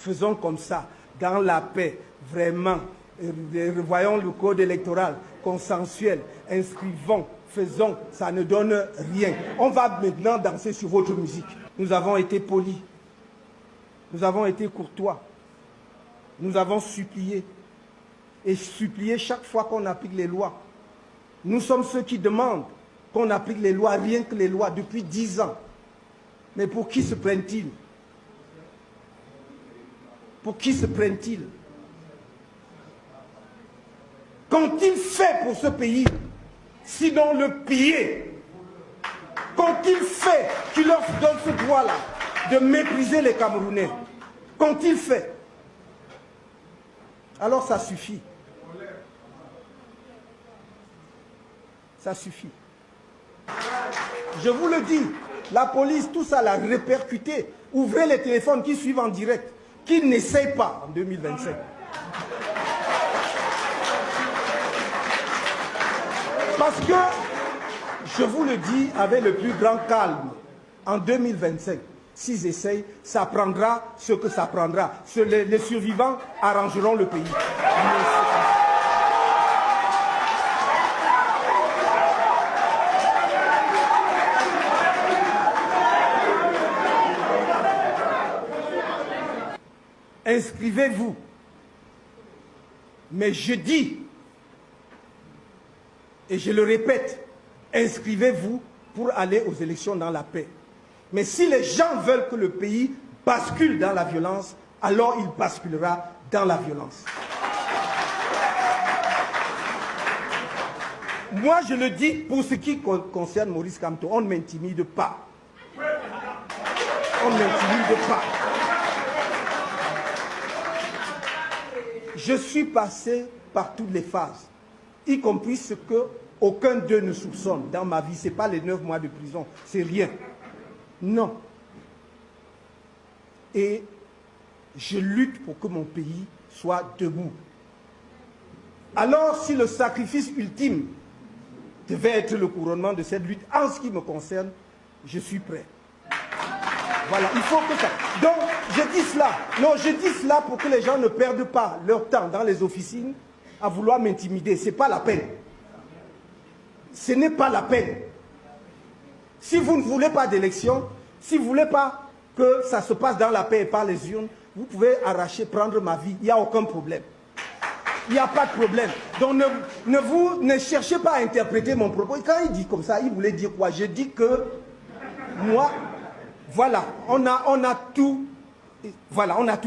faisons comme ça, dans la paix, vraiment. Revoyons le code électoral, consensuel, inscrivons, faisons, ça ne donne rien. On va maintenant danser sur votre musique. Nous avons été polis, nous avons été courtois, nous avons supplié, et supplié chaque fois qu'on applique les lois. Nous sommes ceux qui demandent qu'on applique les lois, rien que les lois, depuis 10 ans. Mais pour qui se prennent-ils? Pour qui se prennent-ils? Qu'ont-ils fait pour ce pays, sinon le piller? Qu'ont-ils fait qui leur donne ce droit-là de mépriser les Camerounais? Qu'ont-ils fait? Alors ça suffit. Ça suffit. Je vous le dis, la police, tout ça l'a répercuté. Ouvrez les téléphones qui suivent en direct, qui n'essayent pas en 2025. Parce que, je vous le dis avec le plus grand calme, en 2025, s'ils essayent, ça prendra ce que ça prendra. Les survivants arrangeront le pays. Inscrivez-vous. Mais je dis, et je le répète, inscrivez-vous pour aller aux élections dans la paix. Mais si les gens veulent que le pays bascule dans la violence, alors il basculera dans la violence. Moi, je le dis pour ce qui concerne Maurice Kamto, on ne m'intimide pas. On ne m'intimide pas. Je suis passé par toutes les phases, y compris ce que aucun d'eux ne soupçonne dans ma vie. Ce n'est pas les 9 mois de prison, c'est rien. Non. Et je lutte pour que mon pays soit debout. Alors, si le sacrifice ultime devait être le couronnement de cette lutte, en ce qui me concerne, je suis prêt. Voilà, il faut que ça... Donc, je dis cela. Non, je dis cela pour que les gens ne perdent pas leur temps dans les officines à vouloir m'intimider. Ce n'est pas la peine. Ce n'est pas la peine. Si vous ne voulez pas d'élection, si vous ne voulez pas que ça se passe dans la paix et par les urnes, vous pouvez arracher, prendre ma vie. Il n'y a aucun problème. Il n'y a pas de problème. Donc, ne cherchez pas à interpréter mon propos. Quand il dit comme ça, il voulait dire quoi? Je dis que moi... Voilà, on a tout. Voilà, on a tout.